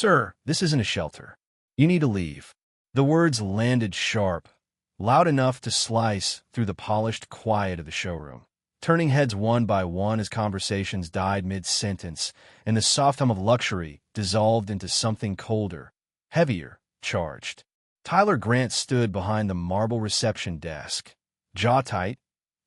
"Sir, this isn't a shelter. You need to leave." The words landed sharp, loud enough to slice through the polished quiet of the showroom, turning heads one by one as conversations died mid-sentence, and the soft hum of luxury dissolved into something colder, heavier, charged. Tyler Grant stood behind the marble reception desk, jaw tight,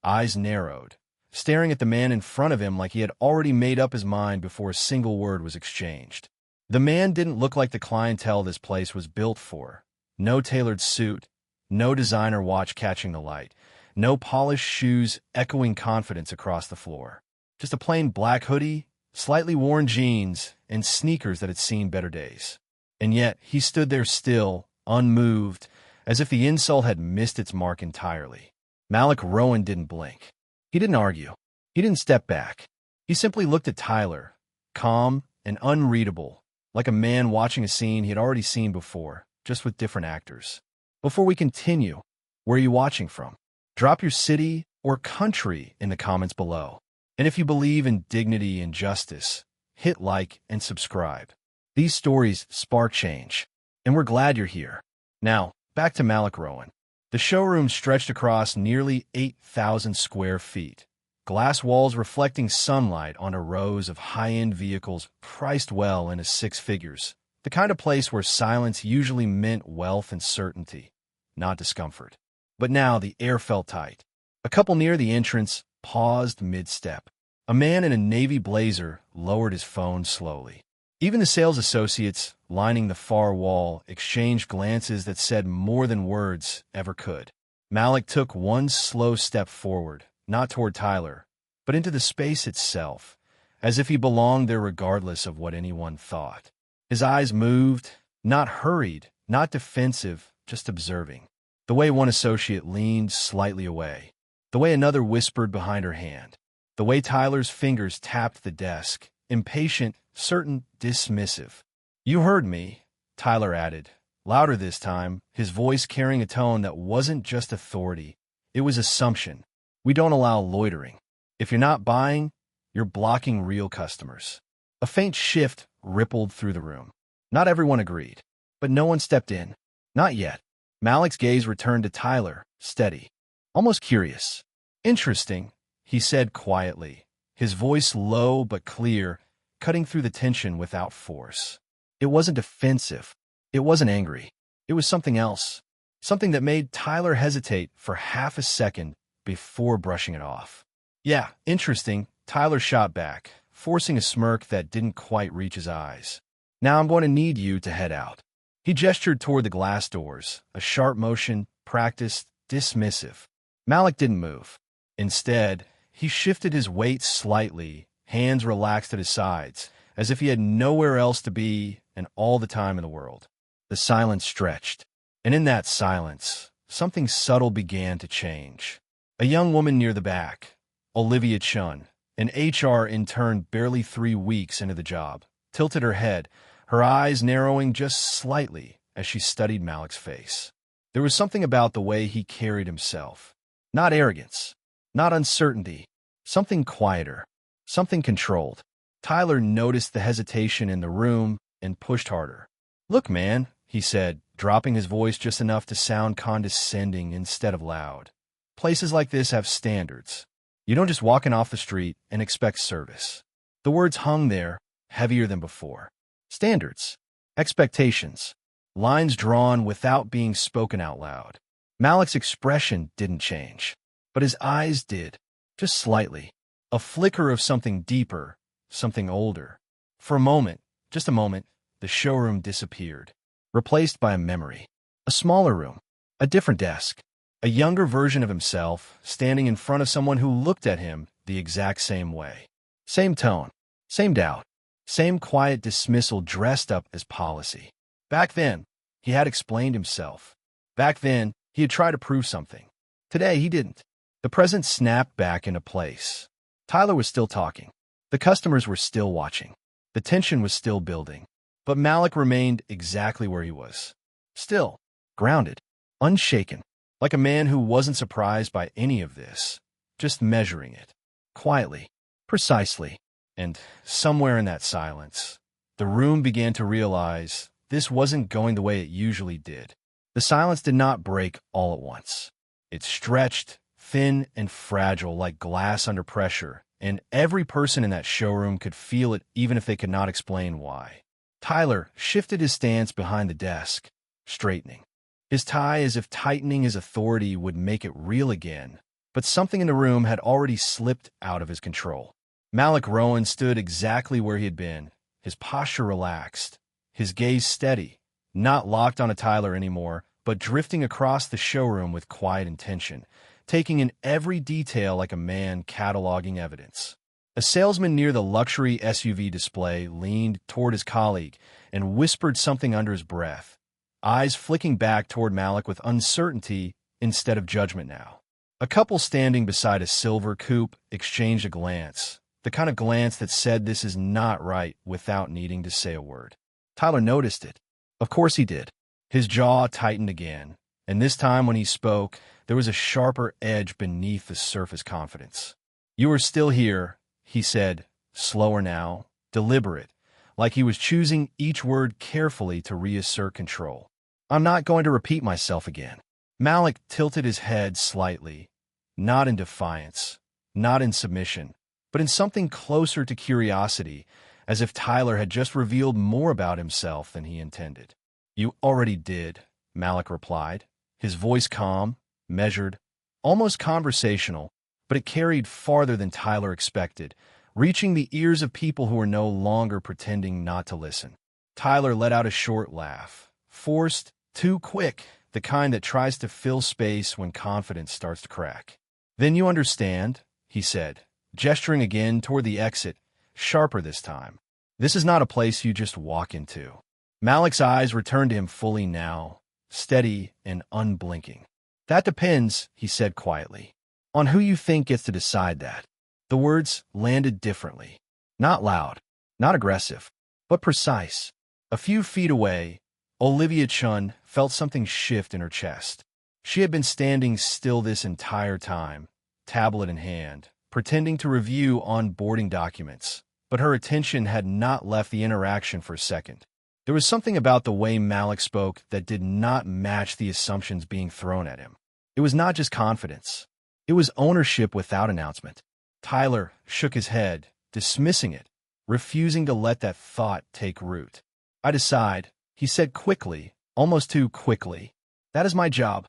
eyes narrowed, staring at the man in front of him like he had already made up his mind before a single word was exchanged. The man didn't look like the clientele this place was built for. No tailored suit, no designer watch catching the light, no polished shoes echoing confidence across the floor. Just a plain black hoodie, slightly worn jeans, and sneakers that had seen better days. And yet, he stood there still, unmoved, as if the insult had missed its mark entirely. Malik Rowan didn't blink. He didn't argue. He didn't step back. He simply looked at Tyler, calm and unreadable, like a man watching a scene he had already seen before, just with different actors. Before we continue, where are you watching from? Drop your city or country in the comments below. And if you believe in dignity and justice, hit like and subscribe. These stories spark change, and we're glad you're here. Now, back to Malik Rowan. The showroom stretched across nearly 8,000 square feet, glass walls reflecting sunlight onto rows of high-end vehicles priced well into six figures, the kind of place where silence usually meant wealth and certainty, not discomfort. But now the air felt tight. A couple near the entrance paused mid-step. A man in a navy blazer lowered his phone slowly. Even the sales associates lining the far wall exchanged glances that said more than words ever could. Malik took one slow step forward, not toward Tyler, but into the space itself, as if he belonged there regardless of what anyone thought. His eyes moved, not hurried, not defensive, just observing. The way one associate leaned slightly away, the way another whispered behind her hand, the way Tyler's fingers tapped the desk, impatient, certain, dismissive. "You heard me," Tyler added, louder this time, his voice carrying a tone that wasn't just authority, it was assumption. "We don't allow loitering. If you're not buying, you're blocking real customers." A faint shift rippled through the room. Not everyone agreed, but no one stepped in. Not yet. Malik's gaze returned to Tyler, steady, almost curious. "Interesting," he said quietly, his voice low but clear, cutting through the tension without force. It wasn't defensive. It wasn't angry. It was something else, something that made Tyler hesitate for half a second before brushing it off. "Yeah, interesting," Tyler shot back, forcing a smirk that didn't quite reach his eyes. "Now I'm going to need you to head out." He gestured toward the glass doors, a sharp motion, practiced, dismissive. Malik didn't move. Instead, he shifted his weight slightly, hands relaxed at his sides, as if he had nowhere else to be and all the time in the world. The silence stretched, and in that silence, something subtle began to change. A young woman near the back, Olivia Chun, an HR intern barely 3 weeks into the job, tilted her head, her eyes narrowing just slightly as she studied Malik's face. There was something about the way he carried himself. Not arrogance, not uncertainty, something quieter, something controlled. Tyler noticed the hesitation in the room and pushed harder. "Look, man," he said, dropping his voice just enough to sound condescending instead of loud. "Places like this have standards. You don't just walk in off the street and expect service." The words hung there, heavier than before. Standards, expectations, lines drawn without being spoken out loud. Malik's expression didn't change, but his eyes did, just slightly. A flicker of something deeper, something older. For a moment, just a moment, the showroom disappeared, replaced by a memory. A smaller room, a different desk, a younger version of himself standing in front of someone who looked at him the exact same way. Same tone, same doubt, same quiet dismissal dressed up as policy. Back then, he had explained himself. Back then, he had tried to prove something. Today, he didn't. The present snapped back into place. Tyler was still talking. The customers were still watching. The tension was still building. But Malik remained exactly where he was. Still, grounded, unshaken, like a man who wasn't surprised by any of this, just measuring it. Quietly, precisely, and somewhere in that silence, The room began to realize this wasn't going the way it usually did. The silence did not break all at once. It stretched, thin and fragile like glass under pressure, and every person in that showroom could feel it even if they could not explain why. Tyler shifted his stance behind the desk, straightening his tie as if tightening his authority would make it real again, but something in the room had already slipped out of his control. Malik Rowan stood exactly where he had been, his posture relaxed, his gaze steady, not locked onto Tyler anymore, but drifting across the showroom with quiet intention, taking in every detail like a man cataloging evidence. A salesman near the luxury SUV display leaned toward his colleague and whispered something under his breath, eyes flicking back toward Malik with uncertainty instead of judgment now. A couple standing beside a silver coupe exchanged a glance, the kind of glance that said this is not right without needing to say a word. Tyler noticed it. Of course he did. His jaw tightened again, and this time when he spoke, there was a sharper edge beneath the surface confidence. "You are still here," he said, slower now, deliberate, like he was choosing each word carefully to reassert control. "I'm not going to repeat myself again." Malik tilted his head slightly, not in defiance, not in submission, but in something closer to curiosity, as if Tyler had just revealed more about himself than he intended. "You already did," Malik replied, his voice calm, measured, almost conversational, but it carried farther than Tyler expected, reaching the ears of people who were no longer pretending not to listen. Tyler let out a short laugh, forced, too quick, the kind that tries to fill space when confidence starts to crack. "Then you understand," he said, gesturing again toward the exit, sharper this time. "This is not a place you just walk into." Malik's eyes returned to him fully now, steady and unblinking. "That depends," he said quietly, "on who you think gets to decide that." The words landed differently. Not loud, not aggressive, but precise. A few feet away, Olivia Chun felt something shift in her chest. She had been standing still this entire time, tablet in hand, pretending to review onboarding documents, but her attention had not left the interaction for a second. There was something about the way Malik spoke that did not match the assumptions being thrown at him. It was not just confidence. It was ownership without announcement. Tyler shook his head, dismissing it, refusing to let that thought take root. "I decide," he said quickly, almost too quickly. "That is my job."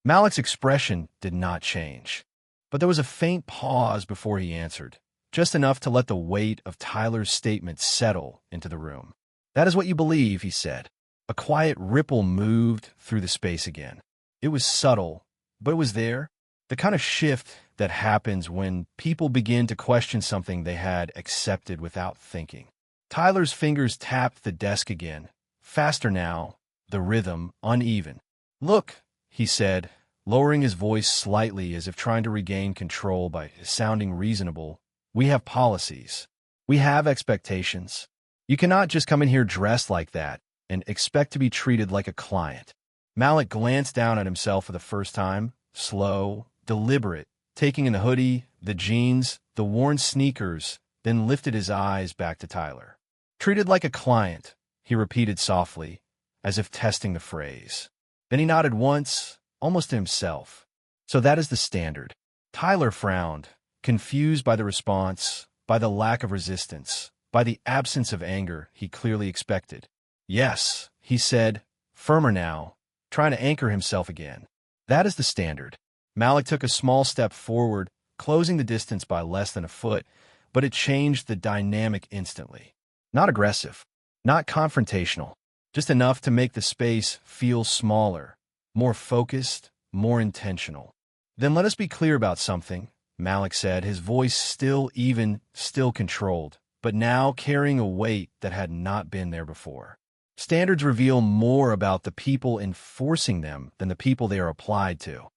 Malik's expression did not change, but there was a faint pause before he answered, just enough to let the weight of Tyler's statement settle into the room. "That is what you believe," he said. A quiet ripple moved through the space again. It was subtle, but it was there. The kind of shift that happens when people begin to question something they had accepted without thinking. Tyler's fingers tapped the desk again, faster now, the rhythm uneven. "Look," he said, lowering his voice slightly as if trying to regain control by sounding reasonable. "We have policies. We have expectations. You cannot just come in here dressed like that and expect to be treated like a client." Malik glanced down at himself for the first time, slow, deliberate, taking in the hoodie, the jeans, the worn sneakers, then lifted his eyes back to Tyler. "Treated like a client," he repeated softly, as if testing the phrase. Then he nodded once, almost to himself. "So that is the standard." Tyler frowned, confused by the response, by the lack of resistance, by the absence of anger he clearly expected. "Yes," he said, firmer now, trying to anchor himself again. "That is the standard." Malik took a small step forward, closing the distance by less than a foot, but it changed the dynamic instantly. Not aggressive, not confrontational, just enough to make the space feel smaller, more focused, more intentional. "Then let us be clear about something," Malik said, his voice still even, still controlled, but now carrying a weight that had not been there before. "Standards reveal more about the people enforcing them than the people they are applied to."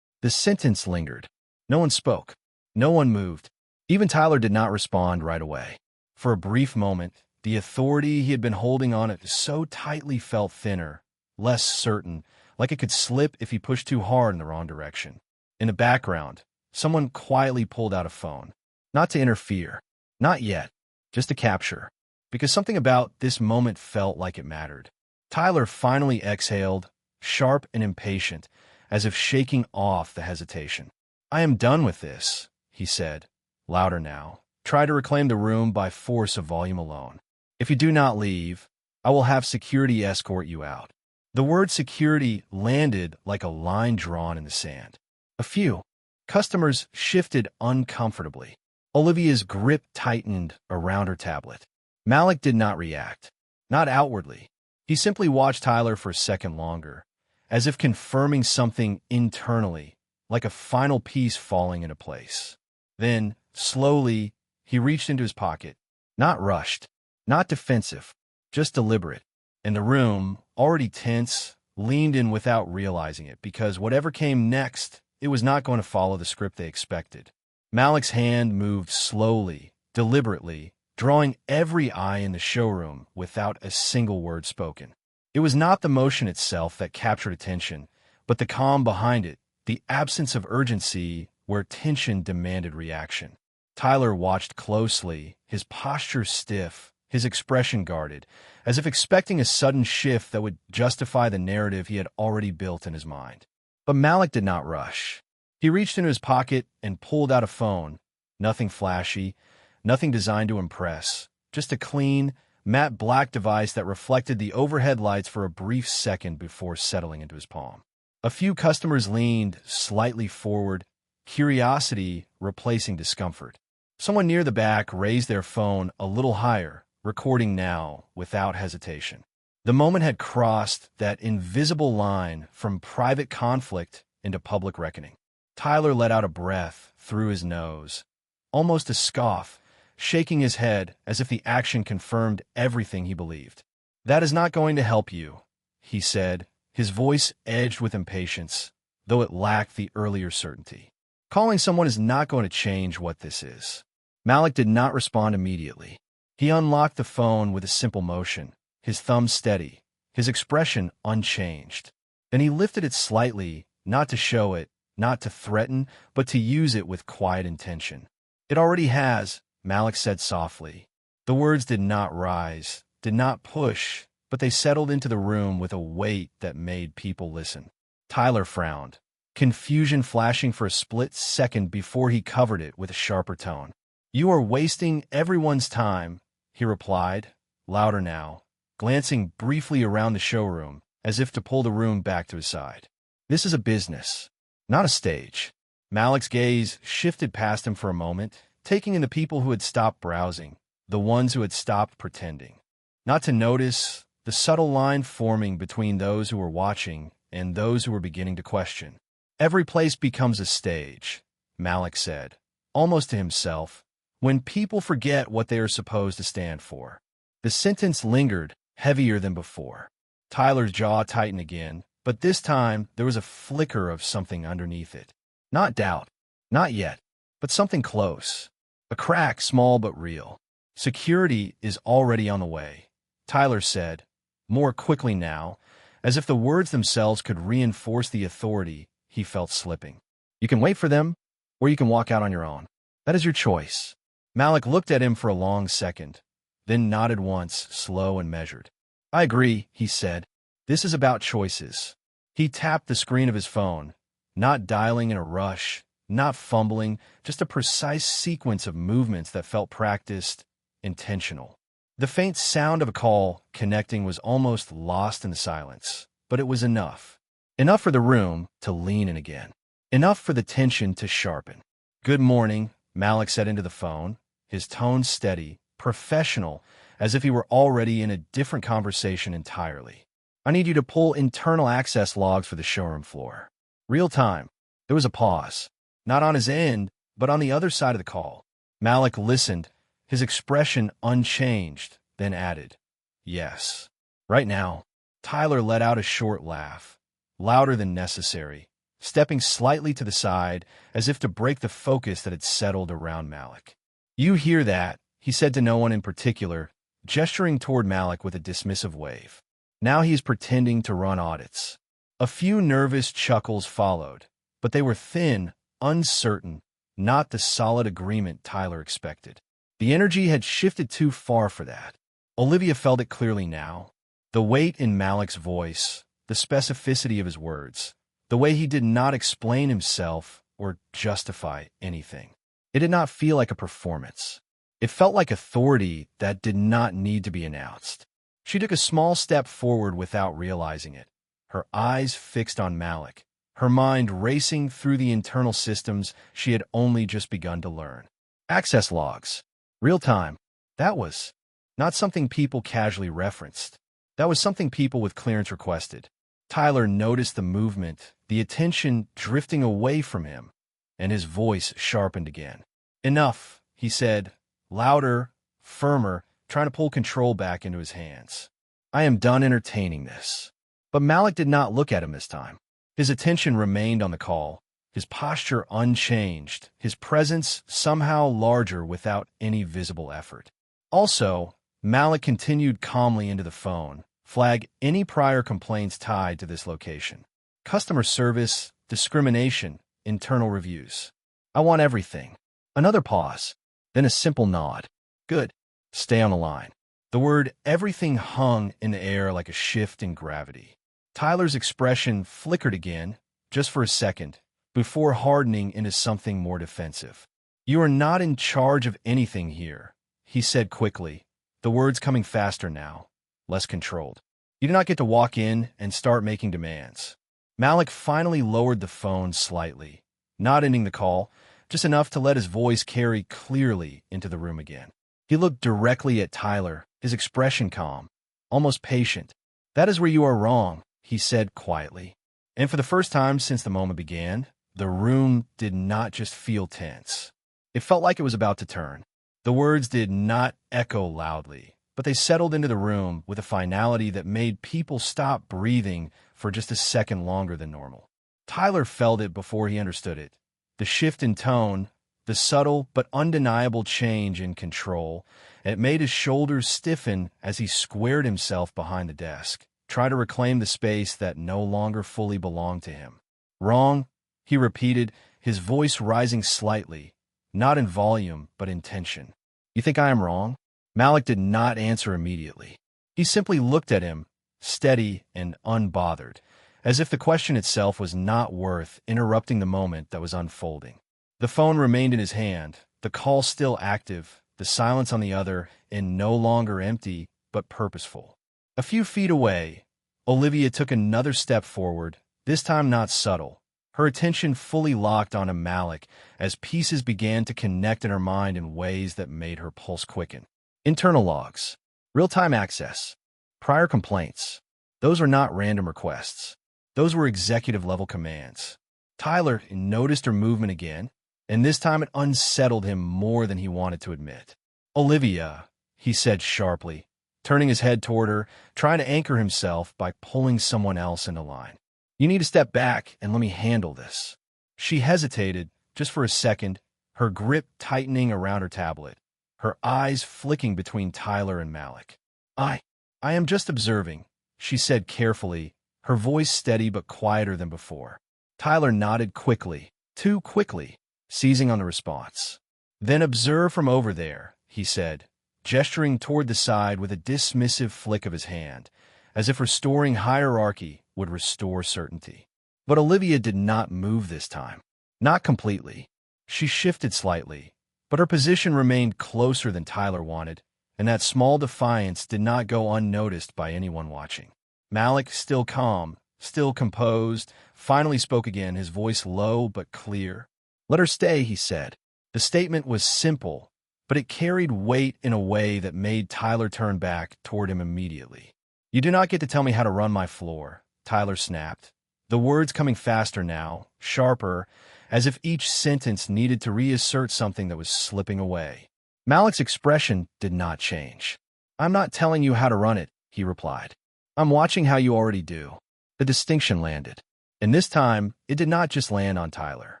The sentence lingered. No one spoke. No one moved. Even Tyler did not respond right away. For a brief moment, the authority he had been holding on it so tightly felt thinner, less certain, like it could slip if he pushed too hard in the wrong direction. In the background, someone quietly pulled out a phone. Not to interfere. Not yet. Just to capture. because something about this moment felt like it mattered. Tyler finally exhaled, sharp and impatient, as if shaking off the hesitation. "I am done with this," he said, louder now. "Try to reclaim the room by force of volume alone. If you do not leave, I will have security escort you out." The word security landed like a line drawn in the sand. A few customers shifted uncomfortably. Olivia's grip tightened around her tablet. Malik did not react, not outwardly. He simply watched Tyler for a second longer, as if confirming something internally, like a final piece falling into place. Then, slowly, he reached into his pocket, not rushed, not defensive, just deliberate. And the room, already tense, leaned in without realizing it, because whatever came next, it was not going to follow the script they expected. Malik's hand moved slowly, deliberately, drawing every eye in the showroom without a single word spoken. It was not the motion itself that captured attention, but the calm behind it, the absence of urgency where tension demanded reaction. Tyler watched closely, his posture stiff, his expression guarded, as if expecting a sudden shift that would justify the narrative he had already built in his mind. But Malik did not rush. He reached into his pocket and pulled out a phone. Nothing flashy, nothing designed to impress, just a clean, matte black device that reflected the overhead lights for a brief second before settling into his palm. A few customers leaned slightly forward, curiosity replacing discomfort. Someone near the back raised their phone a little higher, recording now without hesitation. The moment had crossed that invisible line from private conflict into public reckoning. Tyler let out a breath through his nose, almost a scoff, shaking his head as if the action confirmed everything he believed. "That is not going to help you," he said, his voice edged with impatience, though it lacked the earlier certainty. "Calling someone is not going to change what this is." Malik did not respond immediately. He unlocked the phone with a simple motion, his thumb steady, his expression unchanged. Then he lifted it slightly, not to show it, not to threaten, but to use it with quiet intention. "It already has," Malik said softly. The words did not rise, did not push, but they settled into the room with a weight that made people listen. Tyler frowned, confusion flashing for a split second before he covered it with a sharper tone. "You are wasting everyone's time," he replied, louder now, glancing briefly around the showroom, as if to pull the room back to his side. "This is a business, not a stage." Malik's gaze shifted past him for a moment, taking in the people who had stopped browsing, the ones who had stopped pretending. Not to notice the subtle line forming between those who were watching and those who were beginning to question. "Every place becomes a stage," Malik said, almost to himself, "when people forget what they are supposed to stand for." The sentence lingered, heavier than before. Tyler's jaw tightened again, but this time there was a flicker of something underneath it. Not doubt, not yet, but something close. A crack, small but real. "Security is already on the way," Tyler said, more quickly now, as if the words themselves could reinforce the authority he felt slipping. "You can wait for them, or you can walk out on your own. That is your choice." Malik looked at him for a long second, then nodded once, slow and measured. "I agree," he said. "This is about choices." He tapped the screen of his phone, not dialing in a rush, not fumbling, just a precise sequence of movements that felt practiced, intentional. The faint sound of a call connecting was almost lost in the silence, but it was enough. Enough for the room to lean in again. Enough for the tension to sharpen. "Good morning," Malik said into the phone, his tone steady, professional, as if he were already in a different conversation entirely. "I need you to pull internal access logs for the showroom floor. Real time." There was a pause. Not on his end, but on the other side of the call. Malik listened, his expression unchanged, then added, "Yes." Right now. Tyler let out a short laugh, louder than necessary, stepping slightly to the side as if to break the focus that had settled around Malik. "You hear that," he said to no one in particular, gesturing toward Malik with a dismissive wave. "Now he is pretending to run audits." A few nervous chuckles followed, but they were thin, uncertain, not the solid agreement Tyler expected. The energy had shifted too far for that. Olivia felt it clearly now. The weight in Malik's voice, the specificity of his words, the way he did not explain himself or justify anything. It did not feel like a performance. It felt like authority that did not need to be announced. She took a small step forward without realizing it, her eyes fixed on Malik, her mind racing through the internal systems she had only just begun to learn. Access logs. Real time. That was not something people casually referenced. That was something people with clearance requested. Tyler noticed the movement, the attention drifting away from him, and his voice sharpened again. Enough, he said, louder, firmer, trying to pull control back into his hands. I am done entertaining this. But Malik did not look at him this time. His attention remained on the call, his posture unchanged, his presence somehow larger without any visible effort. Also, Malik continued calmly into the phone, flag any prior complaints tied to this location. Customer service, discrimination, internal reviews. I want everything. Another pause, then a simple nod. Good. Stay on the line. The word everything hung in the air like a shift in gravity. Tyler's expression flickered again, just for a second, before hardening into something more defensive. You are not in charge of anything here, he said quickly, the words coming faster now, less controlled. You do not get to walk in and start making demands. Malik finally lowered the phone slightly, not ending the call, just enough to let his voice carry clearly into the room again. He looked directly at Tyler, his expression calm, almost patient. That is where you are wrong, he said quietly. And for the first time since the moment began, the room did not just feel tense. It felt like it was about to turn. The words did not echo loudly, but they settled into the room with a finality that made people stop breathing for just a second longer than normal. Tyler felt it before he understood it. The shift in tone, the subtle but undeniable change in control, it made his shoulders stiffen as he squared himself behind the desk, trying to reclaim the space that no longer fully belonged to him. Wrong, he repeated, his voice rising slightly, not in volume but in tension. You think I am wrong? Malik did not answer immediately. He simply looked at him, steady and unbothered, as if the question itself was not worth interrupting the moment that was unfolding. The phone remained in his hand, the call still active, the silence on the other end no longer empty but purposeful. A few feet away, Olivia took another step forward, this time not subtle, her attention fully locked onto Malik as pieces began to connect in her mind in ways that made her pulse quicken. Internal logs, real-time access, prior complaints. Those were not random requests. Those were executive-level commands. Tyler noticed her movement again, and this time it unsettled him more than he wanted to admit. Olivia, he said sharply, turning his head toward her, trying to anchor himself by pulling someone else into line. You need to step back and let me handle this. She hesitated, just for a second, her grip tightening around her tablet, her eyes flicking between Tyler and Malik. I am just observing, she said carefully, her voice steady but quieter than before. Tyler nodded quickly, too quickly, seizing on the response. Then observe from over there, he said, gesturing toward the side with a dismissive flick of his hand, as if restoring hierarchy would restore certainty. But Olivia did not move this time. Not completely. She shifted slightly, but her position remained closer than Tyler wanted, and that small defiance did not go unnoticed by anyone watching. Malik, still calm, still composed, finally spoke again, his voice low but clear. Let her stay, he said. The statement was simple, but it carried weight in a way that made Tyler turn back toward him immediately. You do not get to tell me how to run my floor, Tyler snapped, the words coming faster now, sharper, as if each sentence needed to reassert something that was slipping away. Malik's expression did not change. I'm not telling you how to run it, he replied. I'm watching how you already do. The distinction landed. And this time, it did not just land on Tyler.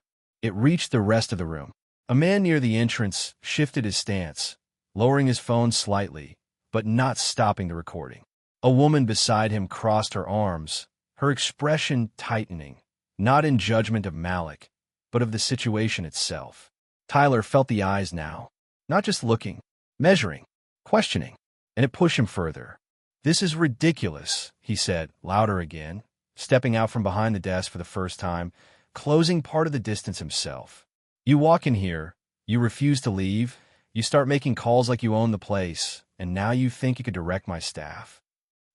It reached the rest of the room. A man near the entrance shifted his stance, lowering his phone slightly, but not stopping the recording. A woman beside him crossed her arms, her expression tightening, not in judgment of Malik, but of the situation itself. Tyler felt the eyes now, not just looking, measuring, questioning. and it pushed him further. "This is ridiculous," he said, louder again, stepping out from behind the desk for the first time, closing part of the distance himself. "You walk in here, you refuse to leave, you start making calls like you own the place, and now you think you could direct my staff."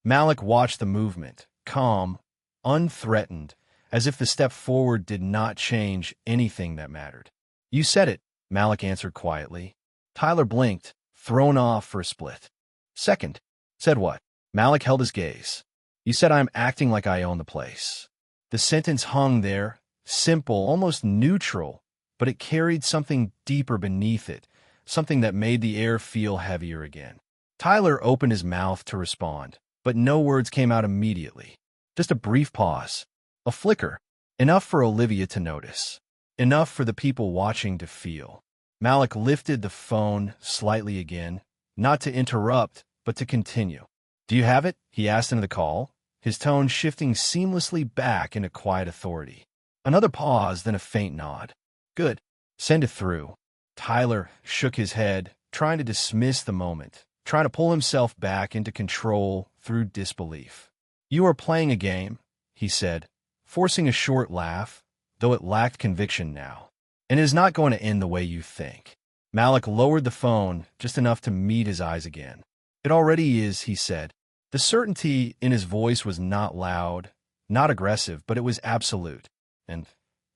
Malik watched the movement, calm, unthreatened, as if the step forward did not change anything that mattered. "You said it," Malik answered quietly. Tyler blinked, thrown off for a split. "Second." "Said what?" Malik held his gaze. "You said I'm acting like I own the place." The sentence hung there, simple, almost neutral, but it carried something deeper beneath it, something that made the air feel heavier again. Tyler opened his mouth to respond, but no words came out immediately. Just a brief pause, a flicker, enough for Olivia to notice, enough for the people watching to feel. Malik lifted the phone slightly again, not to interrupt, but to continue. "Do you have it?" he asked into the call, his tone shifting seamlessly back into quiet authority. Another pause, then a faint nod. "Good. Send it through." Tyler shook his head, trying to dismiss the moment, trying to pull himself back into control through disbelief. "You are playing a game," he said, forcing a short laugh, though it lacked conviction now. "And it is not going to end the way you think." Malik lowered the phone just enough to meet his eyes again. "It already is," he said. The certainty in his voice was not loud, not aggressive, but it was absolute. And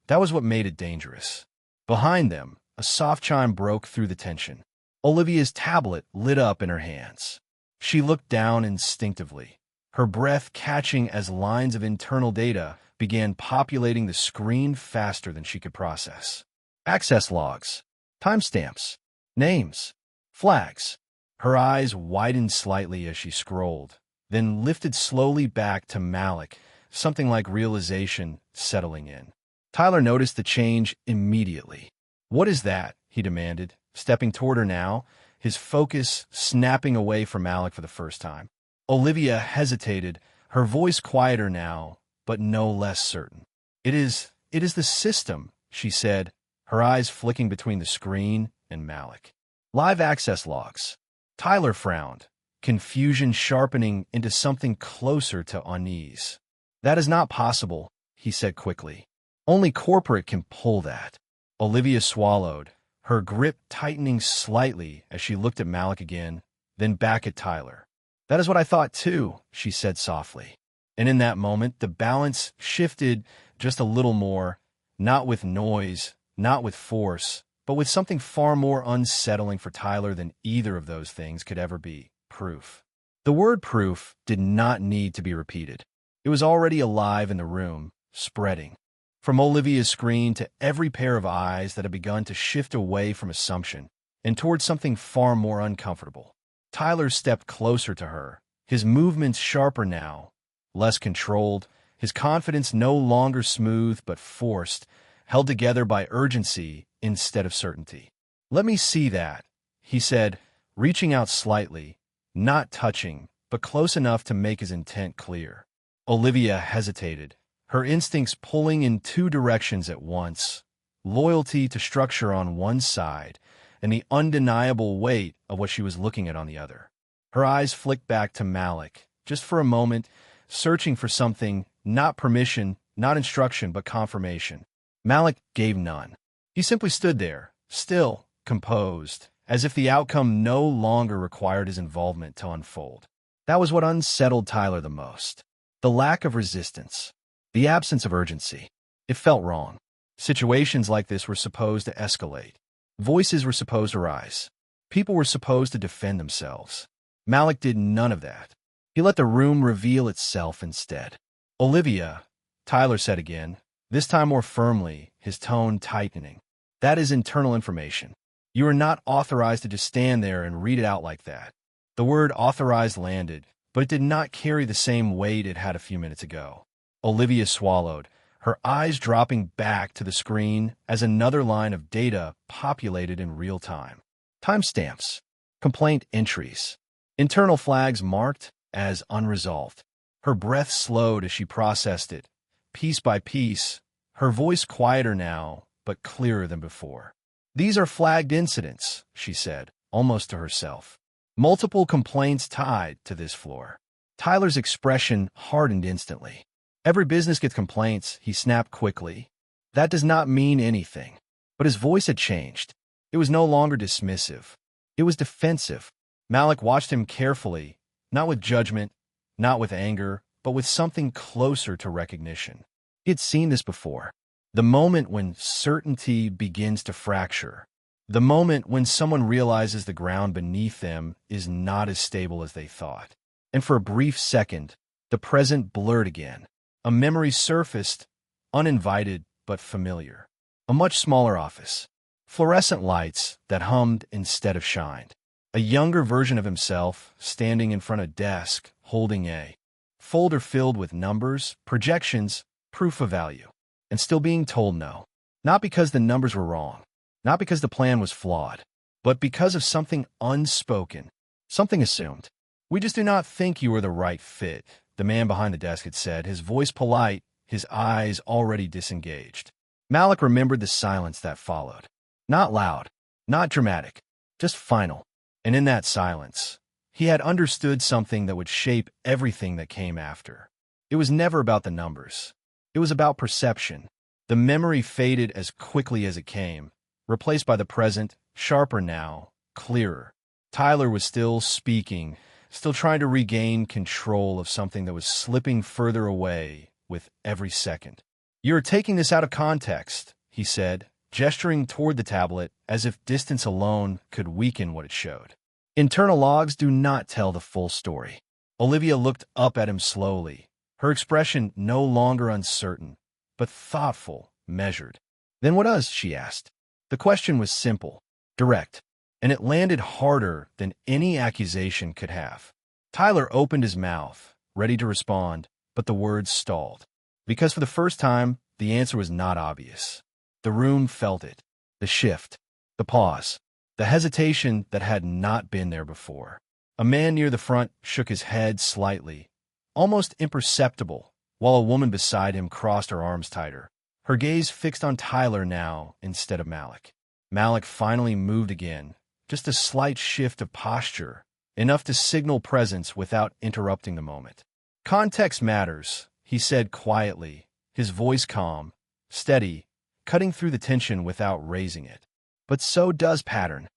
that was what made it dangerous. Behind them, a soft chime broke through the tension. Olivia's tablet lit up in her hands. She looked down instinctively, her breath catching as lines of internal data began populating the screen faster than she could process. Access logs, timestamps, names, flags. Her eyes widened slightly as she scrolled, then lifted slowly back to Malik, something like realization settling in. Tyler noticed the change immediately. "What is that?" he demanded, stepping toward her now, his focus snapping away from Malik for the first time. Olivia hesitated, her voice quieter now, but no less certain. It is the system," she said, her eyes flicking between the screen and Malik. "Live access logs." Tyler frowned, confusion sharpening into something closer to unease. "That is not possible," he said quickly. "Only corporate can pull that." Olivia swallowed, her grip tightening slightly as she looked at Malik again, then back at Tyler. "That is what I thought too," she said softly. And in that moment, the balance shifted just a little more, not with noise, not with force, but with something far more unsettling for Tyler than either of those things could ever be: proof. The word proof did not need to be repeated. It was already alive in the room, spreading. From Olivia's screen to every pair of eyes that had begun to shift away from assumption and towards something far more uncomfortable. Tyler stepped closer to her, his movements sharper now, less controlled, his confidence no longer smooth but forced, held together by urgency instead of certainty. "Let me see that," he said, reaching out slightly, not touching, but close enough to make his intent clear. Olivia hesitated, her instincts pulling in two directions at once, loyalty to structure on one side and the undeniable weight of what she was looking at on the other. Her eyes flicked back to Malik, just for a moment, searching for something, not permission, not instruction, but confirmation. Malik gave none. He simply stood there, still, composed, as if the outcome no longer required his involvement to unfold. That was what unsettled Tyler the most. The lack of resistance, the absence of urgency. It felt wrong. Situations like this were supposed to escalate. Voices were supposed to rise. People were supposed to defend themselves. Malik did none of that. He let the room reveal itself instead. "Olivia," Tyler said again, this time more firmly, his tone tightening. "That is internal information. You are not authorized to just stand there and read it out like that." The word authorized landed, but it did not carry the same weight it had a few minutes ago. Olivia swallowed, her eyes dropping back to the screen as another line of data populated in real time. Timestamps, complaint entries, internal flags marked as unresolved. Her breath slowed as she processed it, piece by piece, her voice quieter now, but clearer than before. "These are flagged incidents," she said, almost to herself. Multiple complaints tied to this floor. Tyler's expression hardened instantly. Every business gets complaints, he snapped quickly. That does not mean anything. But his voice had changed. It was no longer dismissive. It was defensive. Malik watched him carefully, not with judgment, not with anger, but with something closer to recognition. He had seen this before. The moment when certainty begins to fracture. The moment when someone realizes the ground beneath them is not as stable as they thought. And for a brief second, the present blurred again. A memory surfaced, uninvited but familiar. A much smaller office. Fluorescent lights that hummed instead of shined. A younger version of himself standing in front of a desk, holding a folder filled with numbers, projections, proof of value, and still being told no. Not because the numbers were wrong, not because the plan was flawed, but because of something unspoken, something assumed. We just do not think you are the right fit, the man behind the desk had said, his voice polite, his eyes already disengaged. Malik remembered the silence that followed. Not loud, not dramatic, just final. And in that silence, he had understood something that would shape everything that came after. It was never about the numbers. It was about perception. The memory faded as quickly as it came, replaced by the present, sharper now, clearer. Tyler was still speaking, still trying to regain control of something that was slipping further away with every second. "You're taking this out of context," he said, gesturing toward the tablet as if distance alone could weaken what it showed. "Internal logs do not tell the full story." Olivia looked up at him slowly, her expression no longer uncertain, but thoughtful, measured. "Then what does?" she asked. The question was simple, direct, and it landed harder than any accusation could have. Tyler opened his mouth, ready to respond, but the words stalled. Because for the first time, the answer was not obvious. The room felt it, the shift, the pause, the hesitation that had not been there before. A man near the front shook his head slightly, almost imperceptible, while a woman beside him crossed her arms tighter, her gaze fixed on Tyler now instead of Malik. Malik finally moved again, just a slight shift of posture, enough to signal presence without interrupting the moment. "Context matters," he said quietly, his voice calm, steady, cutting through the tension without raising it. "But so does pattern."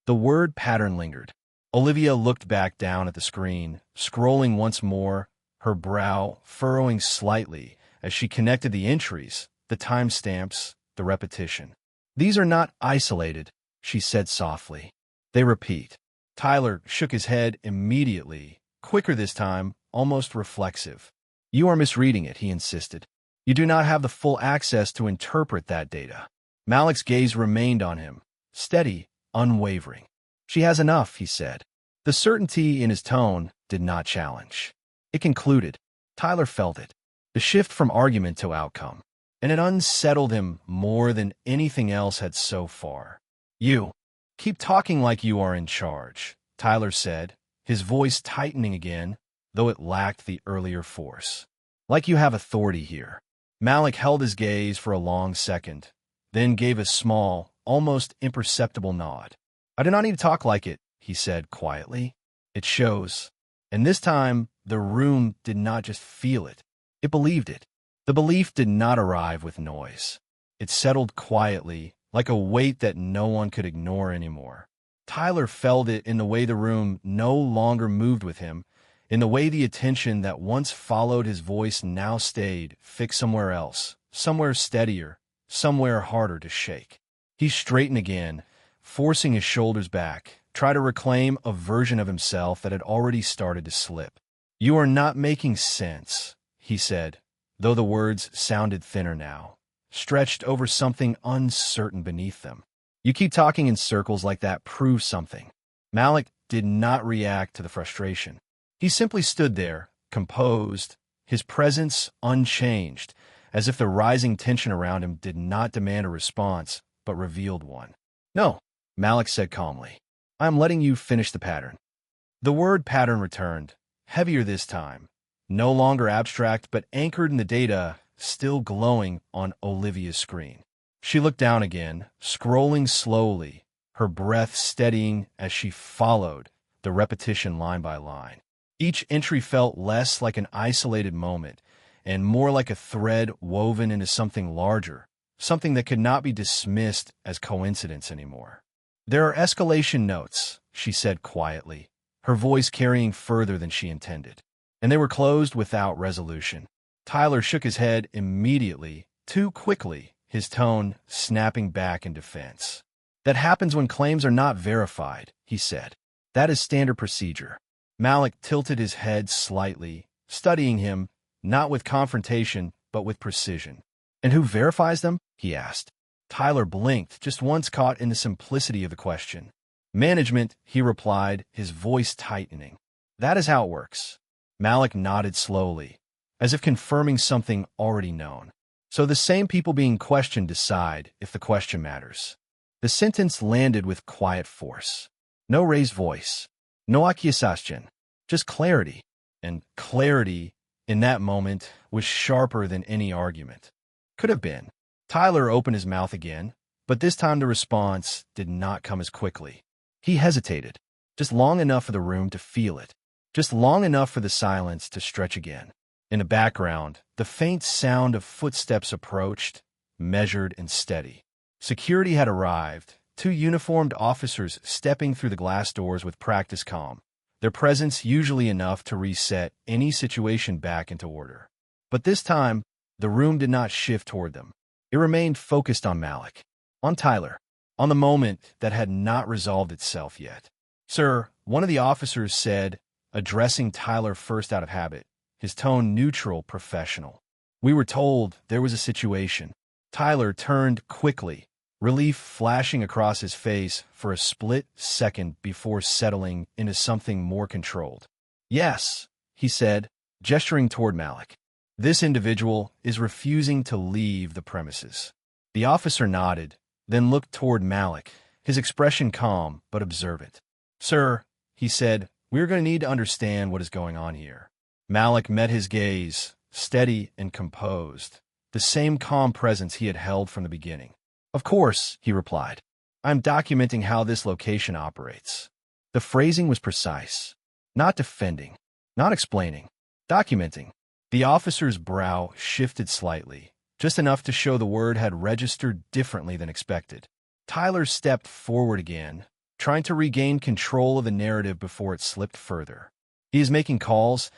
The word pattern lingered. Olivia looked back down at the screen, scrolling once more, her brow furrowing slightly as she connected the entries, the timestamps, the repetition. "These are not isolated," she said softly. "They repeat." Tyler shook his head immediately, quicker this time, almost reflexive. "You are misreading it," he insisted. "You do not have the full access to interpret that data." Malik's gaze remained on him, steady, unwavering. "She has enough," he said. The certainty in his tone did not challenge. It concluded. Tyler felt it. The shift from argument to outcome. And it unsettled him more than anything else had so far. "You keep talking like you are in charge," Tyler said, his voice tightening again, though it lacked the earlier force. "Like you have authority here." Malik held his gaze for a long second, then gave a small, almost imperceptible nod. "I do not need to talk like it," he said quietly. "It shows." And this time, the room did not just feel it. It believed it. The belief did not arrive with noise. It settled quietly, like a weight that no one could ignore anymore. Tyler felt it in the way the room no longer moved with him, in the way the attention that once followed his voice now stayed, fixed somewhere else, somewhere steadier, somewhere harder to shake. He straightened again, forcing his shoulders back, tried to reclaim a version of himself that had already started to slip. "You are not making sense," he said, though the words sounded thinner now, stretched over something uncertain beneath them. "You keep talking in circles like that proves something." Malik did not react to the frustration. He simply stood there, composed, his presence unchanged, as if the rising tension around him did not demand a response, but revealed one. "No," Malik said calmly. "I am letting you finish the pattern." The word pattern returned, heavier this time, no longer abstract but anchored in the data, still glowing on Olivia's screen. She looked down again, scrolling slowly, her breath steadying as she followed, the repetition line by line. Each entry felt less like an isolated moment and more like a thread woven into something larger, something that could not be dismissed as coincidence anymore. "There are escalation notes," she said quietly, her voice carrying further than she intended. "And they were closed without resolution." Tyler shook his head immediately, too quickly, his tone snapping back in defense. "That happens when claims are not verified," he said. "That is standard procedure." Malik tilted his head slightly, studying him, not with confrontation, but with precision. "And who verifies them?" he asked. Tyler blinked, just once caught in the simplicity of the question. "Management," he replied, his voice tightening. "That is how it works." Malik nodded slowly, as if confirming something already known. "So the same people being questioned decide if the question matters." The sentence landed with quiet force. No raised voice, no accusation, just clarity. And clarity, in that moment, was sharper than any argument could have been. Tyler opened his mouth again, but this time the response did not come as quickly. He hesitated, just long enough for the room to feel it, just long enough for the silence to stretch again. In the background, the faint sound of footsteps approached, measured and steady. Security had arrived, two uniformed officers stepping through the glass doors with practiced calm, their presence usually enough to reset any situation back into order. But this time, the room did not shift toward them. It remained focused on Malik, on Tyler, on the moment that had not resolved itself yet. "Sir," one of the officers said, addressing Tyler first out of habit, his tone neutral, professional. "We were told there was a situation." Tyler turned quickly, relief flashing across his face for a split second before settling into something more controlled. "Yes," he said, gesturing toward Malik. "This individual is refusing to leave the premises." The officer nodded, then looked toward Malik, his expression calm but observant. "Sir," he said, "we're going to need to understand what is going on here." Malik met his gaze, steady and composed, the same calm presence he had held from the beginning. "Of course," he replied. "I'm documenting how this location operates." The phrasing was precise. Not defending, not explaining, documenting. The officer's brow shifted slightly, just enough to show the word had registered differently than expected. Tyler stepped forward again, trying to regain control of the narrative before it slipped further. "He is making calls,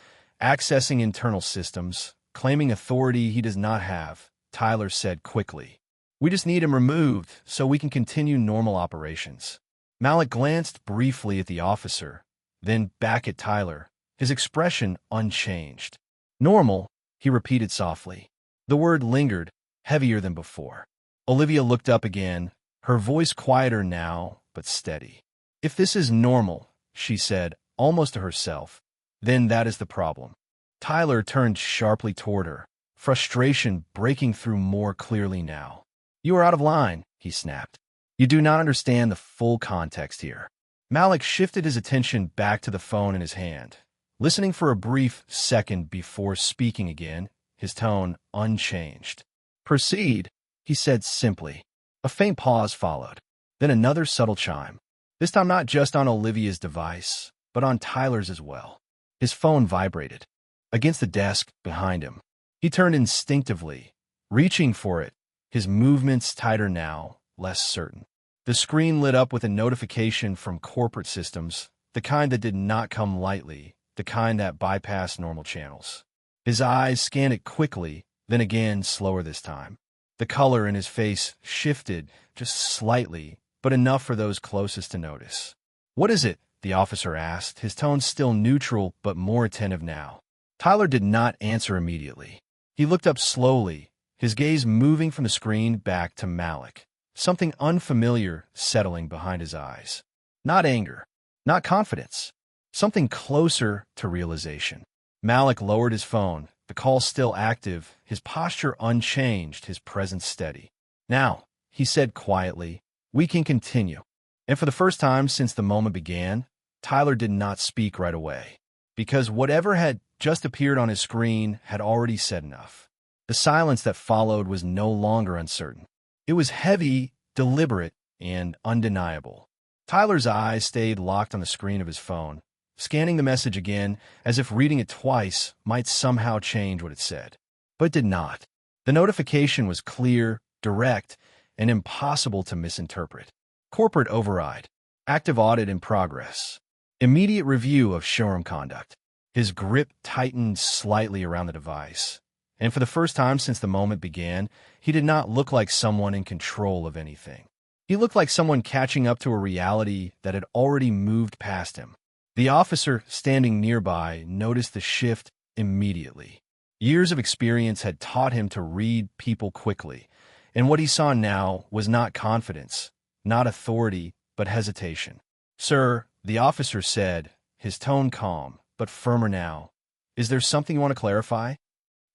accessing internal systems, claiming authority he does not have," Tyler said quickly. "We just need him removed so we can continue normal operations." Malik glanced briefly at the officer, then back at Tyler, his expression unchanged. "Normal," he repeated softly. The word lingered, heavier than before. Olivia looked up again, her voice quieter now, but steady. "If this is normal," she said, almost to herself, "then that is the problem." Tyler turned sharply toward her, frustration breaking through more clearly now. "You are out of line," he snapped. "You do not understand the full context here." Malik shifted his attention back to the phone in his hand, listening for a brief second before speaking again, his tone unchanged. "Proceed," he said simply. A faint pause followed, then another subtle chime, this time not just on Olivia's device, but on Tyler's as well. His phone vibrated, against the desk behind him. He turned instinctively, reaching for it, his movements tighter now, less certain. The screen lit up with a notification from corporate systems, the kind that did not come lightly, the kind that bypassed normal channels. His eyes scanned it quickly, then again slower this time. The color in his face shifted, just slightly, but enough for those closest to notice. "What is it?" the officer asked, his tone still neutral but more attentive now. Tyler did not answer immediately. He looked up slowly, his gaze moving from the screen back to Malik, something unfamiliar settling behind his eyes. Not anger, not confidence, something closer to realization. Malik lowered his phone, the call still active, his posture unchanged, his presence steady. "Now," he said quietly, "we can continue." And for the first time since the moment began, Tyler did not speak right away, because whatever had just appeared on his screen had already said enough. The silence that followed was no longer uncertain. It was heavy, deliberate, and undeniable. Tyler's eyes stayed locked on the screen of his phone, scanning the message again as if reading it twice might somehow change what it said. But it did not. The notification was clear, direct, and impossible to misinterpret. Corporate override. Active audit in progress. Immediate review of showroom conduct. His grip tightened slightly around the device, and for the first time since the moment began, he did not look like someone in control of anything. He looked like someone catching up to a reality that had already moved past him. The officer standing nearby noticed the shift immediately. Years of experience had taught him to read people quickly, and what he saw now was not confidence, not authority, but hesitation. "Sir," the officer said, his tone calm, but firmer now. "Is there something you want to clarify?"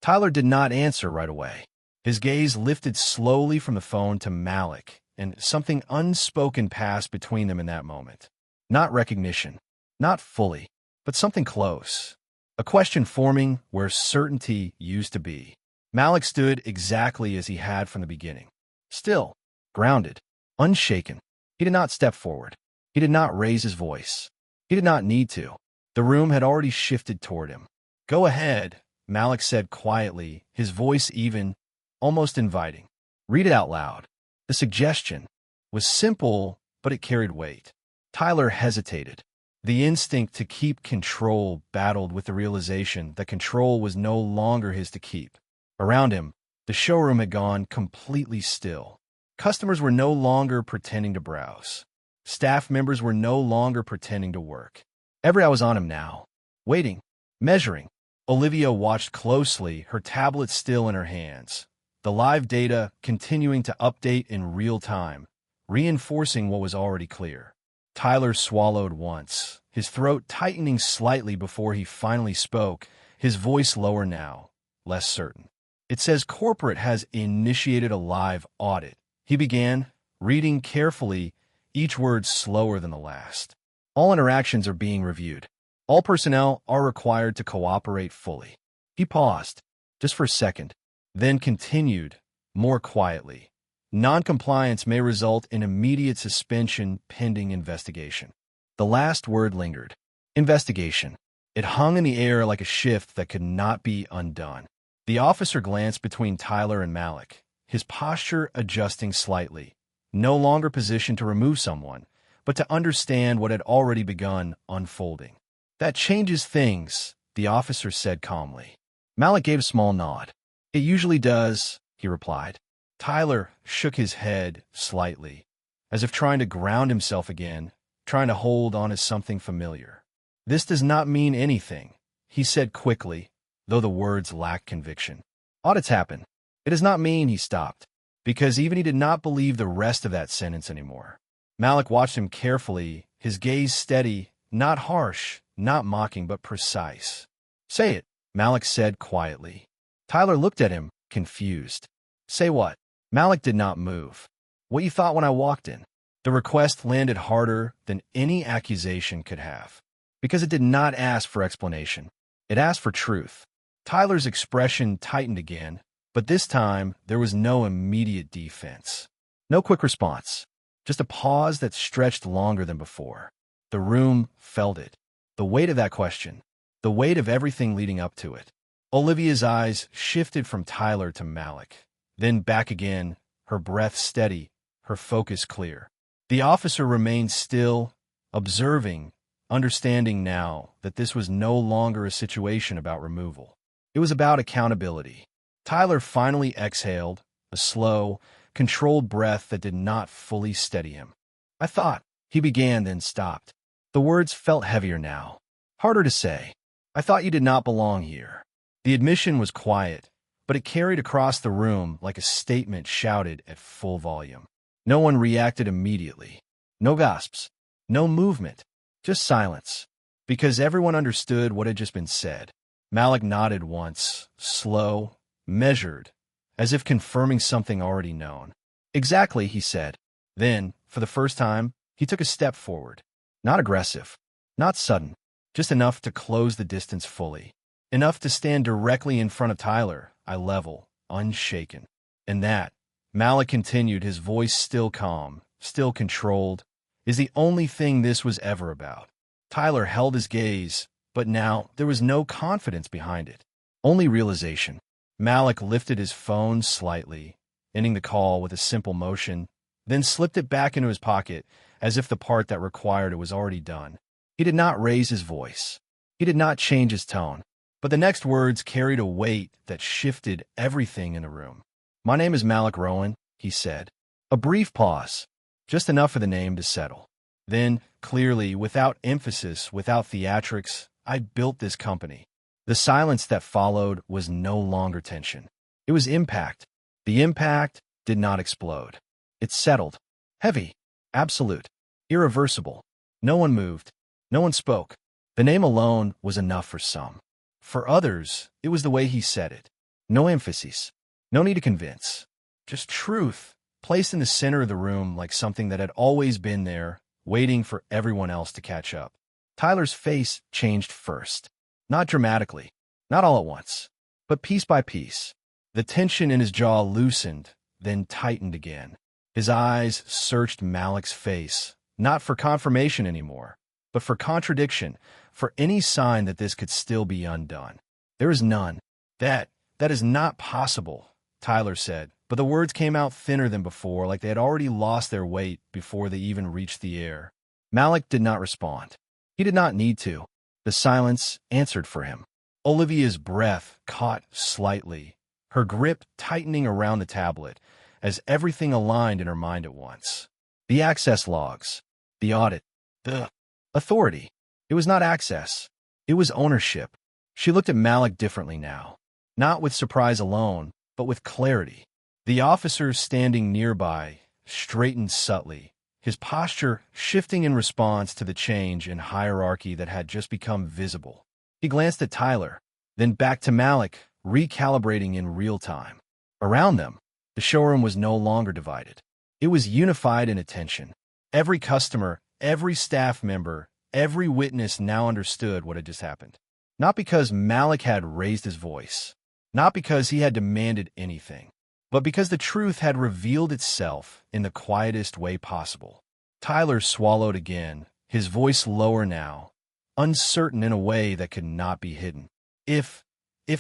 Tyler did not answer right away. His gaze lifted slowly from the phone to Malik, and something unspoken passed between them in that moment. Not recognition, not fully, but something close. A question forming where certainty used to be. Malik stood exactly as he had from the beginning. Still, grounded, unshaken. He did not step forward. He did not raise his voice. He did not need to. The room had already shifted toward him. "Go ahead," Malik said quietly, his voice even, almost inviting. "Read it out loud." The suggestion was simple, but it carried weight. Tyler hesitated. The instinct to keep control battled with the realization that control was no longer his to keep. Around him, the showroom had gone completely still. Customers were no longer pretending to browse. Staff members were no longer pretending to work. Every eye was on him now, waiting, measuring. Olivia watched closely, her tablet still in her hands, the live data continuing to update in real time, reinforcing what was already clear. Tyler swallowed once, his throat tightening slightly before he finally spoke, his voice lower now, less certain. "It says corporate has initiated a live audit," he began, reading carefully, each word slower than the last. "All interactions are being reviewed. All personnel are required to cooperate fully." He paused, just for a second, then continued, more quietly. "Non-compliance may result in immediate suspension pending investigation." The last word lingered. Investigation. It hung in the air like a shift that could not be undone. The officer glanced between Tyler and Malik, his posture adjusting slightly, no longer positioned to remove someone, but to understand what had already begun unfolding. "That changes things," the officer said calmly. Malik gave a small nod. "It usually does," he replied. Tyler shook his head slightly, as if trying to ground himself again, trying to hold on to something familiar. "This does not mean anything," he said quickly, though the words lacked conviction. "Audits happen. It does not mean," he stopped, because even he did not believe the rest of that sentence anymore. Malik watched him carefully, his gaze steady, not harsh, not mocking, but precise. "Say it," Malik said quietly. Tyler looked at him, confused. "Say what?" Malik did not move. "What you thought when I walked in." The request landed harder than any accusation could have, because it did not ask for explanation. It asked for truth. Tyler's expression tightened again, but this time there was no immediate defense. No quick response. Just a pause that stretched longer than before. The room felt it. The weight of that question. The weight of everything leading up to it. Olivia's eyes shifted from Tyler to Malik, then back again, her breath steady, her focus clear. The officer remained still, observing, understanding now that this was no longer a situation about removal. It was about accountability. Tyler finally exhaled, a slow, controlled breath that did not fully steady him. "I thought," he began, then stopped. The words felt heavier now, harder to say. "I thought you did not belong here." The admission was quiet, but it carried across the room like a statement shouted at full volume. No one reacted immediately. No gasps, no movement, just silence, because everyone understood what had just been said. Malik nodded once, slow, measured, as if confirming something already known. "Exactly," he said. Then, for the first time, he took a step forward. Not aggressive, not sudden, just enough to close the distance fully. Enough to stand directly in front of Tyler, eye level, unshaken. And that, Malik continued, his voice still calm, still controlled, is the only thing this was ever about. Tyler held his gaze, but now there was no confidence behind it. Only realization. Malik lifted his phone slightly, ending the call with a simple motion, then slipped it back into his pocket as if the part that required it was already done. He did not raise his voice. He did not change his tone. But the next words carried a weight that shifted everything in the room. "My name is Malik Rowan," he said. A brief pause, just enough for the name to settle. Then, clearly, without emphasis, without theatrics, "I built this company." The silence that followed was no longer tension. It was impact. The impact did not explode. It settled. Heavy. Absolute. Irreversible. No one moved. No one spoke. The name alone was enough for some. For others, it was the way he said it. No emphasis. No need to convince. Just truth, placed in the center of the room like something that had always been there, waiting for everyone else to catch up. Tyler's face changed first. Not dramatically, not all at once, but piece by piece. The tension in his jaw loosened, then tightened again. His eyes searched Malik's face, not for confirmation anymore, but for contradiction, for any sign that this could still be undone. "There is none. That is not possible," Tyler said, but the words came out thinner than before, like they had already lost their weight before they even reached the air. Malik did not respond. He did not need to. The silence answered for him. Olivia's breath caught slightly, her grip tightening around the tablet, as everything aligned in her mind at once. The access logs, the audit, the authority. It was not access. It was ownership. She looked at Malik differently now, not with surprise alone, but with clarity. The officer standing nearby straightened subtly, his posture shifting in response to the change in hierarchy that had just become visible. He glanced at Tyler, then back to Malik, recalibrating in real time. Around them, the showroom was no longer divided. It was unified in attention. Every customer, every staff member, every witness now understood what had just happened. Not because Malik had raised his voice, not because he had demanded anything, but because the truth had revealed itself in the quietest way possible. Tyler swallowed again, his voice lower now, uncertain in a way that could not be hidden. If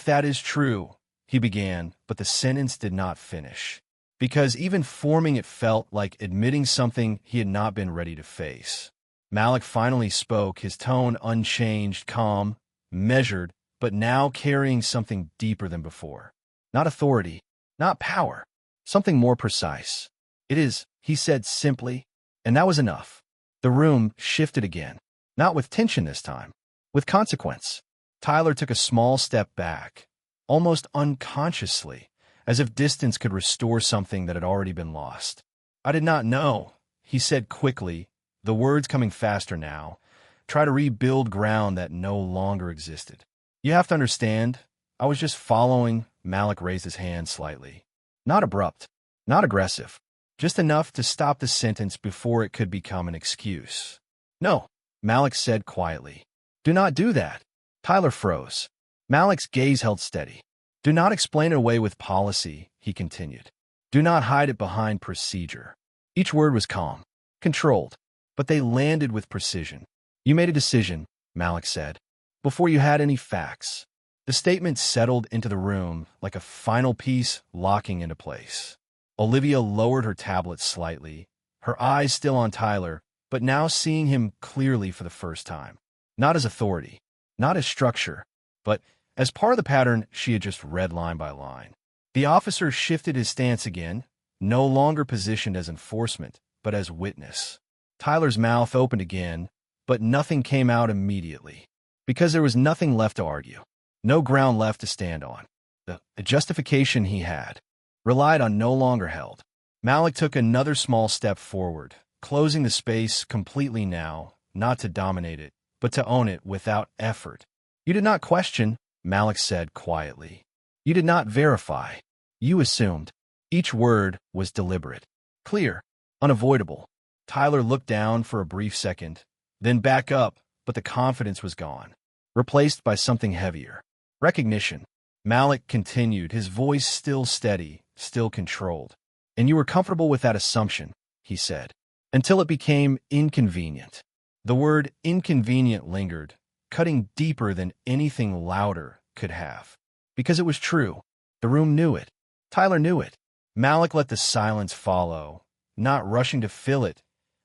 that is true," he began, but the sentence did not finish, because even forming it felt like admitting something he had not been ready to face. Malik finally spoke, his tone unchanged, calm, measured, but now carrying something deeper than before. Not authority, not power, something more precise. "It is," he said simply, and that was enough. The room shifted again, not with tension this time, with consequence. Tyler took a small step back, almost unconsciously, as if distance could restore something that had already been lost. "I did not know," he said quickly, the words coming faster now, "try to rebuild ground that no longer existed. You have to understand, I was just following." Malik raised his hand slightly. Not abrupt, not aggressive, just enough to stop the sentence before it could become an excuse. "No," Malik said quietly. "Do not do that." Tyler froze. Malik's gaze held steady. "Do not explain it away with policy," he continued. "Do not hide it behind procedure." Each word was calm, controlled, but they landed with precision. "You made a decision," Malik said, "before you had any facts." The statement settled into the room like a final piece locking into place. Olivia lowered her tablet slightly, her eyes still on Tyler, but now seeing him clearly for the first time. Not as authority, not as structure, but as part of the pattern she had just read line by line. The officer shifted his stance again, no longer positioned as enforcement, but as witness. Tyler's mouth opened again, but nothing came out immediately, because there was nothing left to argue. No ground left to stand on. The justification he had relied on no longer held. Malik took another small step forward, closing the space completely now, not to dominate it, but to own it without effort. "You did not question," Malik said quietly. "You did not verify. You assumed." Each word was deliberate, clear, unavoidable. Tyler looked down for a brief second, then back up, but the confidence was gone, replaced by something heavier. Recognition. Malik continued, his voice still steady, still controlled. "And you were comfortable with that assumption," he said. until it became inconvenient. The word inconvenient lingered, cutting deeper than anything louder could have. Because it was true. The room knew it. Tyler knew it. Malik let the silence follow, not rushing to fill it,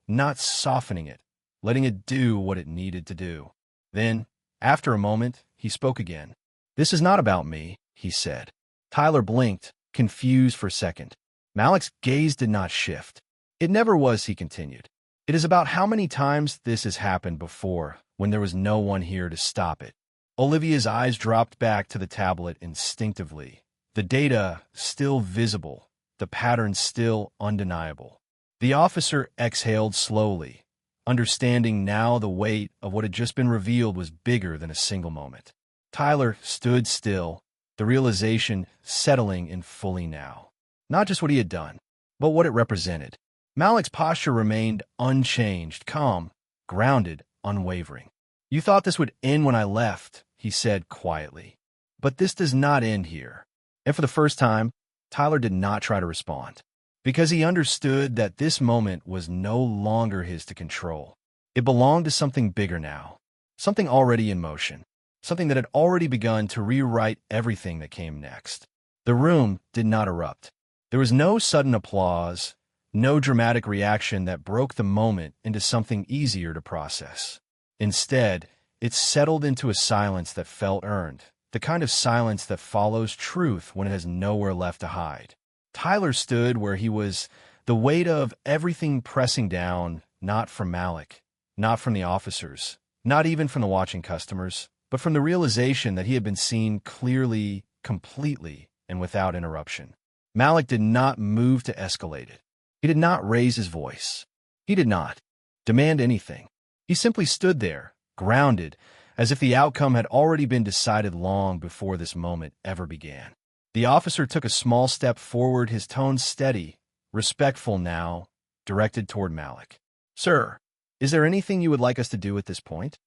not softening it, letting it do what it needed to do. Then, after a moment, he spoke again. "This is not about me," he said. Tyler blinked, confused for a second. Malik's gaze did not shift. "It never was," he continued. "It is about how many times this has happened before, when there was no one here to stop it." Olivia's eyes dropped back to the tablet instinctively. The data still visible, the pattern still undeniable. The officer exhaled slowly, understanding now the weight of what had just been revealed was bigger than a single moment. Tyler stood still, the realization settling in fully now. Not just what he had done, but what it represented. Malik's posture remained unchanged, calm, grounded, unwavering. "You thought this would end when I left," he said quietly. "But this does not end here." And for the first time, Tyler did not try to respond, because he understood that this moment was no longer his to control. It belonged to something bigger now, something already in motion, something that had already begun to rewrite everything that came next. The room did not erupt. There was no sudden applause, no dramatic reaction that broke the moment into something easier to process. Instead, it settled into a silence that felt earned, the kind of silence that follows truth when it has nowhere left to hide. Tyler stood where he was, the weight of everything pressing down, not from Malik, not from the officers, not even from the watching customers, but from the realization that he had been seen clearly, completely, and without interruption. Malik did not move to escalate it. He did not raise his voice. He did not demand anything. He simply stood there, grounded, as if the outcome had already been decided long before this moment ever began. The officer took a small step forward, his tone steady, respectful now, directed toward Malik. "Sir, is there anything you would like us to do at this point?"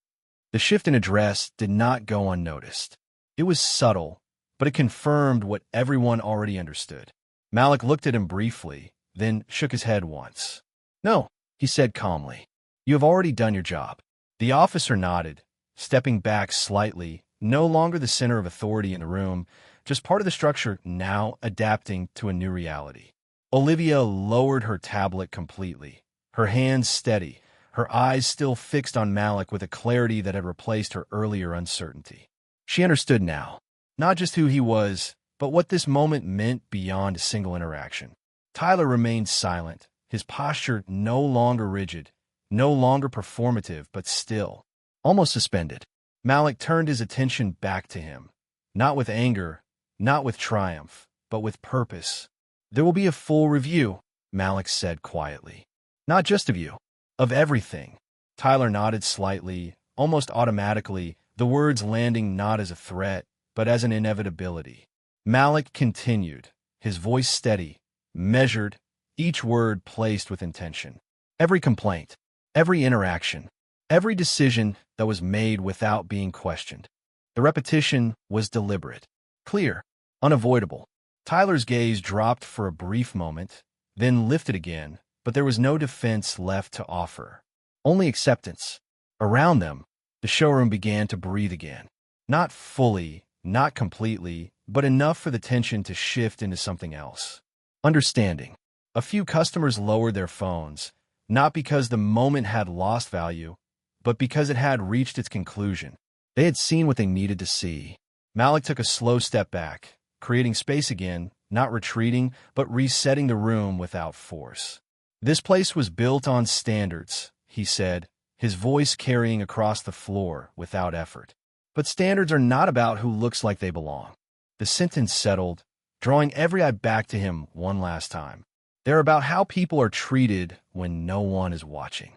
The shift in address did not go unnoticed. It was subtle, but it confirmed what everyone already understood. Malik looked at him briefly, then shook his head once. "No," he said calmly. "You have already done your job." The officer nodded, stepping back slightly, no longer the center of authority in the room, just part of the structure now adapting to a new reality. Olivia lowered her tablet completely, her hands steady, her eyes still fixed on Malik with a clarity that had replaced her earlier uncertainty. She understood now, not just who he was, but what this moment meant beyond a single interaction. Tyler remained silent, his posture no longer rigid, no longer performative, but still, almost suspended. Malik turned his attention back to him, not with anger, not with triumph, but with purpose. "There will be a full review," Malik said quietly. "Not just of you, of everything." Tyler nodded slightly, almost automatically, the words landing not as a threat, but as an inevitability. Malik continued, his voice steady, measured, each word placed with intention. Every complaint, every interaction, every decision that was made without being questioned. The repetition was deliberate, clear, unavoidable. Tyler's gaze dropped for a brief moment, then lifted again, but there was no defense left to offer. Only acceptance. Around them, the showroom began to breathe again. Not fully, not completely, but enough for the tension to shift into something else. Understanding. A few customers lowered their phones, not because the moment had lost value, but because it had reached its conclusion. They had seen what they needed to see. Malik took a slow step back, creating space again, not retreating, but resetting the room without force. "This place was built on standards," he said, his voice carrying across the floor without effort. "But standards are not about who looks like they belong." The sentence settled, drawing every eye back to him one last time. "They're about how people are treated when no one is watching."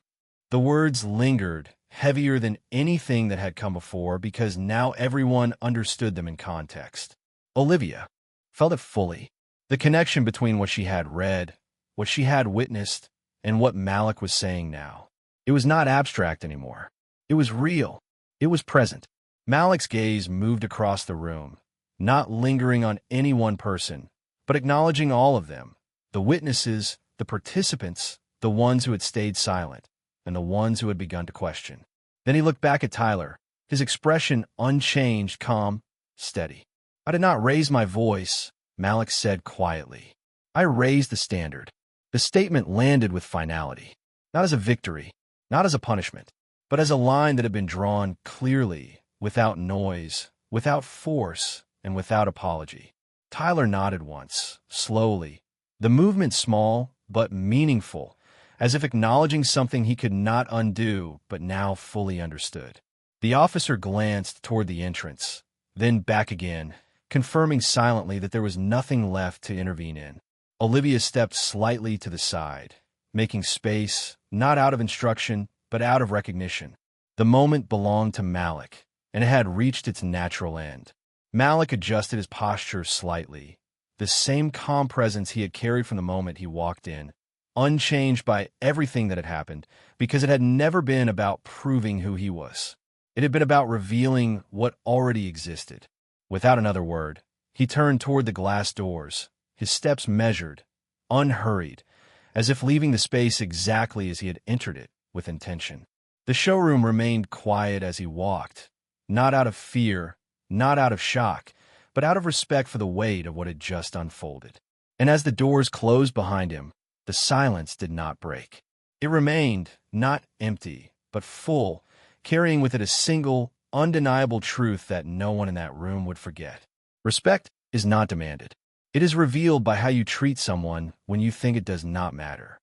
The words lingered, heavier than anything that had come before, because now everyone understood them in context. Olivia felt it fully. The connection between what she had read, what she had witnessed, and what Malik was saying now. It was not abstract anymore. It was real. It was present. Malik's gaze moved across the room, not lingering on any one person, but acknowledging all of them, the witnesses, the participants, the ones who had stayed silent, and the ones who had begun to question. Then he looked back at Tyler, his expression unchanged, calm, steady. "I did not raise my voice," Malik said quietly. "I raised the standard." The statement landed with finality, not as a victory, not as a punishment, but as a line that had been drawn clearly, without noise, without force, and without apology. Tyler nodded once, slowly, the movement small but meaningful, as if acknowledging something he could not undo but now fully understood. The officer glanced toward the entrance, then back again, confirming silently that there was nothing left to intervene in. Olivia stepped slightly to the side, making space, not out of instruction, but out of recognition. The moment belonged to Malik, and it had reached its natural end. Malik adjusted his posture slightly, the same calm presence he had carried from the moment he walked in, unchanged by everything that had happened, because it had never been about proving who he was. It had been about revealing what already existed. Without another word, he turned toward the glass doors, his steps measured, unhurried, as if leaving the space exactly as he had entered it, with intention. The showroom remained quiet as he walked, not out of fear, not out of shock, but out of respect for the weight of what had just unfolded. And as the doors closed behind him, the silence did not break. It remained, not empty, but full, carrying with it a single, undeniable truth that no one in that room would forget. Respect is not demanded. It is revealed by how you treat someone when you think it does not matter.